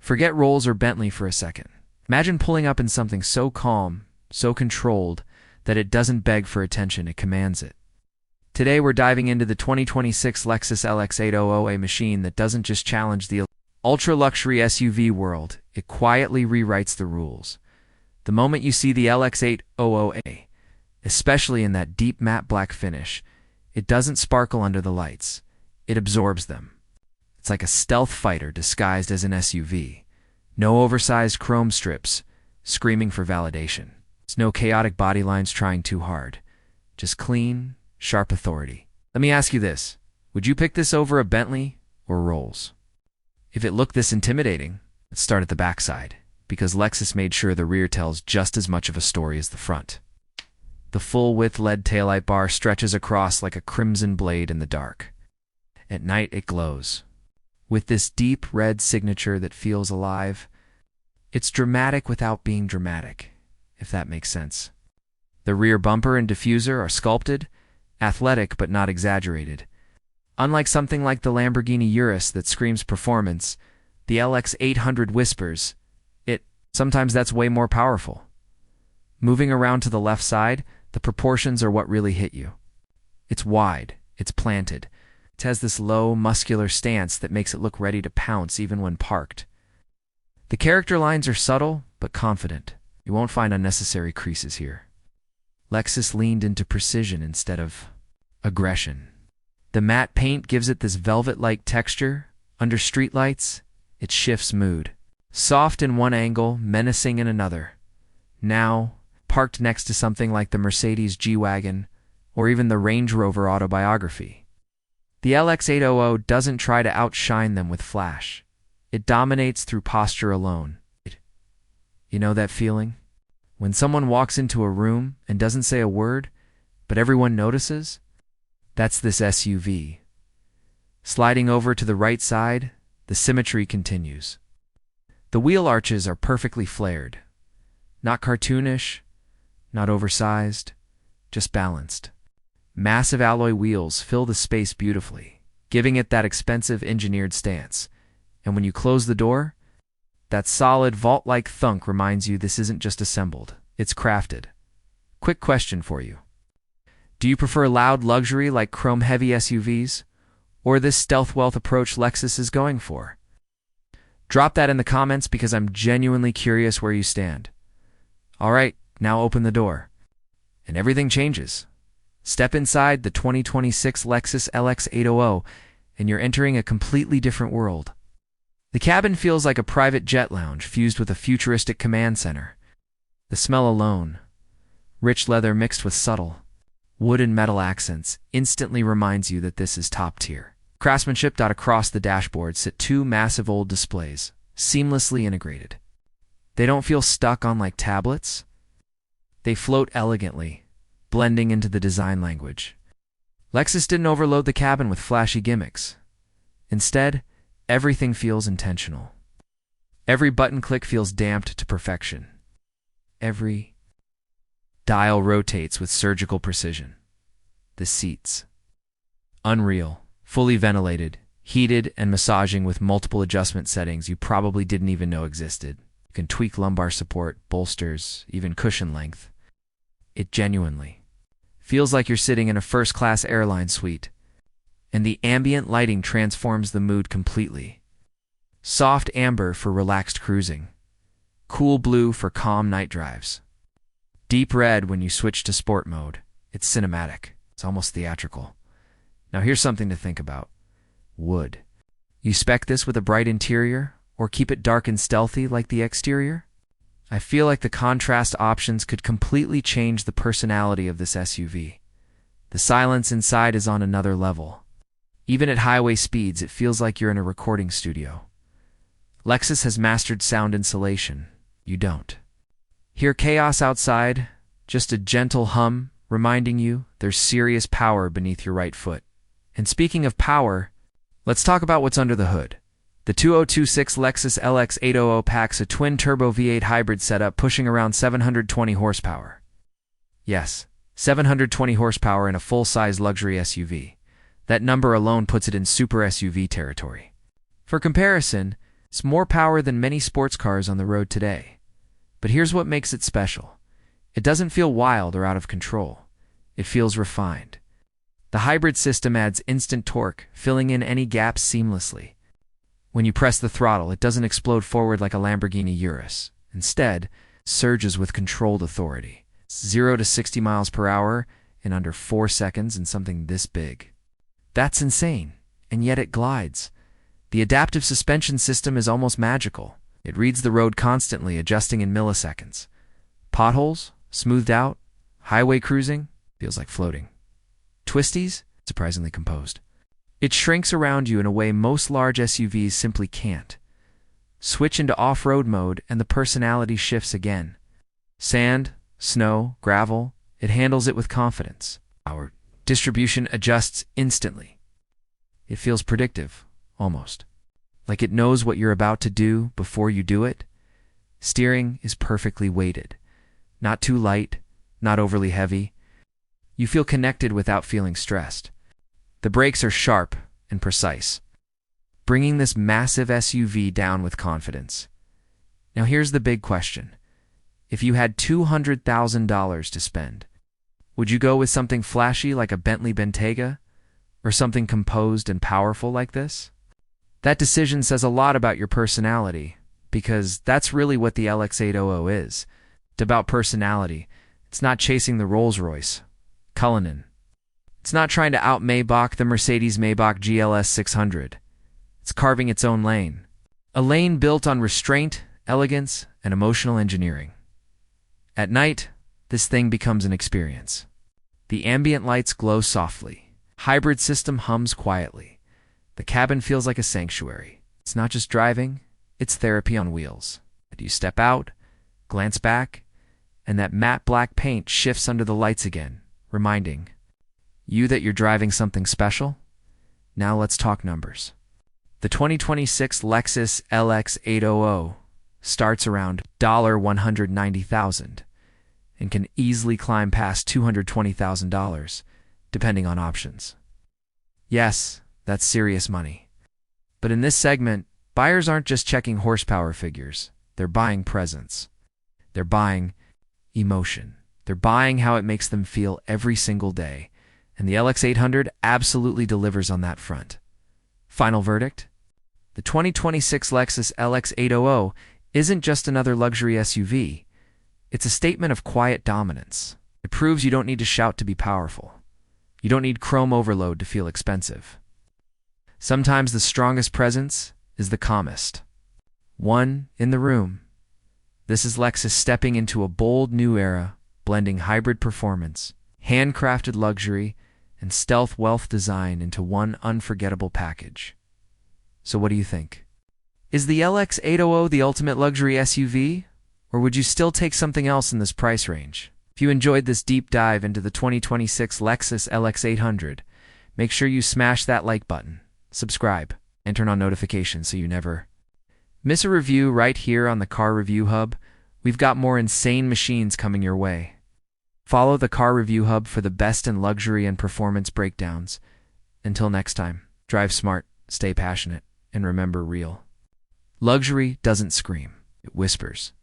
Forget Rolls or Bentley for a second. Imagine pulling up in something so calm, so controlled, that it doesn't beg for attention, it commands it. Today we're diving into the 2026 Lexus LX 800, a machine that doesn't just challenge the ultra-luxury SUV world, it quietly rewrites the rules. The moment you see the LX 800A, especially in that deep matte black finish, it doesn't sparkle under the lights. It absorbs them. It's like a stealth fighter disguised as an SUV. No oversized chrome strips, screaming for validation. It's no chaotic body lines trying too hard. Just clean, sharp authority. Let me ask you this. Would you pick this over a Bentley or Rolls? If it looked this intimidating, let's start at the backside, because Lexus made sure the rear tells just as much of a story as the front. The full-width LED taillight bar stretches across like a crimson blade in the dark. At night, it glows. With this deep red signature that feels alive, it's dramatic without being dramatic, if that makes sense. The rear bumper and diffuser are sculpted, athletic but not exaggerated. Unlike something like the Lamborghini Urus that screams performance, the LX 800 whispers, sometimes that's way more powerful. Moving around to the left side, the proportions are what really hit you. It's wide, it's planted. It has this low, muscular stance that makes it look ready to pounce even when parked. The character lines are subtle but confident. You won't find unnecessary creases here. Lexus leaned into precision instead of aggression. The matte paint gives it this velvet-like texture. Under streetlights, it shifts mood. Soft in one angle, menacing in another. Now, parked next to something like the Mercedes G-Wagon or even the Range Rover Autobiography. The LX 800 doesn't try to outshine them with flash. It dominates through posture alone. You know that feeling? When someone walks into a room and doesn't say a word, but everyone notices? That's this SUV. Sliding over to the right side, the symmetry continues. The wheel arches are perfectly flared. Not cartoonish, not oversized, just balanced. Massive alloy wheels fill the space beautifully, giving it that expensive engineered stance. And when you close the door, that solid vault-like thunk reminds you this isn't just assembled, it's crafted. Quick question for you. Do you prefer loud luxury like chrome-heavy SUVs, or this stealth wealth approach Lexus is going for? Drop that in the comments because I'm genuinely curious where you stand. All right, now open the door. And everything changes. Step inside the 2026 Lexus LX 800, and you're entering a completely different world. The cabin feels like a private jet lounge fused with a futuristic command center. The smell alone, rich leather mixed with subtle wood and metal accents, instantly reminds you that this is top tier. Craftsmanship. Across the dashboard sit two massive old displays, seamlessly integrated. They don't feel stuck on like tablets. They float elegantly, blending into the design language. Lexus didn't overload the cabin with flashy gimmicks. Instead, everything feels intentional. Every button click feels damped to perfection. Every dial rotates with surgical precision. The seats. Unreal. Fully ventilated, heated, and massaging with multiple adjustment settings you probably didn't even know existed. You can tweak lumbar support, bolsters, even cushion length. It genuinely feels like you're sitting in a first-class airline suite, and the ambient lighting transforms the mood completely. Soft amber for relaxed cruising, cool blue for calm night drives, deep red when you switch to sport mode. It's cinematic. It's almost theatrical. Now here's something to think about. Wood. You spec this with a bright interior, or keep it dark and stealthy like the exterior? I feel like the contrast options could completely change the personality of this SUV. The silence inside is on another level. Even at highway speeds, it feels like you're in a recording studio. Lexus has mastered sound insulation. You don't. Hear chaos outside, just a gentle hum reminding you there's serious power beneath your right foot. And speaking of power, let's talk about what's under the hood. The 2026 Lexus LX 800 packs a twin-turbo V8 hybrid setup pushing around 720 horsepower. Yes, 720 horsepower in a full-size luxury SUV. That number alone puts it in super SUV territory. For comparison, It's more power than many sports cars on the road today. But here's what makes it special. It doesn't feel wild or out of control. It feels refined. The hybrid system adds instant torque, filling in any gaps seamlessly. When you press the throttle, it doesn't explode forward like a Lamborghini Urus. Instead, surges with controlled authority. 0 to 60 miles per hour in under 4 seconds in something this big. That's insane, and yet it glides. The adaptive suspension system is almost magical. It reads the road constantly, adjusting in milliseconds. Potholes, smoothed out. Highway cruising, feels like floating. Twisties, surprisingly composed. It shrinks around you in a way most large SUVs simply can't. Switch into off-road mode and the personality shifts again. Sand, snow, gravel, it handles it with confidence. Our distribution adjusts instantly. It feels predictive, almost. Like it knows what you're about to do before you do it. Steering is perfectly weighted. Not too light, not overly heavy. You feel connected without feeling stressed. The brakes are sharp and precise, bringing this massive SUV down with confidence. Now here's the big question. If you had $200,000 to spend, would you go with something flashy like a Bentley Bentayga, or something composed and powerful like this? That decision says a lot about your personality, because that's really what the LX800 is. It's about personality. It's not chasing the Rolls-Royce Cullinan. It's not trying to out-Maybach the Mercedes-Maybach GLS 600. It's carving its own lane. A lane built on restraint, elegance, and emotional engineering. At night, this thing becomes an experience. The ambient lights glow softly. Hybrid system hums quietly. The cabin feels like a sanctuary. It's not just driving, it's therapy on wheels. You step out, glance back, and that matte black paint shifts under the lights again, reminding you that you're driving something special. Now let's talk numbers. The 2026 Lexus LX 800 starts around $190,000 and can easily climb past $220,000, depending on options. Yes, that's serious money. But in this segment, buyers aren't just checking horsepower figures. They're buying presence. They're buying emotion. They're buying how it makes them feel every single day. And the LX800 absolutely delivers on that front. Final verdict? The 2026 Lexus LX800 isn't just another luxury SUV. It's a statement of quiet dominance. It proves you don't need to shout to be powerful. You don't need chrome overload to feel expensive. Sometimes the strongest presence is the calmest. One in the room. This is Lexus stepping into a bold new era, blending hybrid performance, handcrafted luxury, and stealth wealth design into one unforgettable package. So what do you think? Is the LX800 the ultimate luxury SUV? Or would you still take something else in this price range? If you enjoyed this deep dive into the 2026 Lexus LX800, make sure you smash that like button, subscribe, and turn on notifications so you never miss a review right here on the Car Review Hub. We've got more insane machines coming your way. Follow the Car Review Hub for the best in luxury and performance breakdowns. Until next time, drive smart, stay passionate, and remember real. Luxury doesn't scream, it whispers.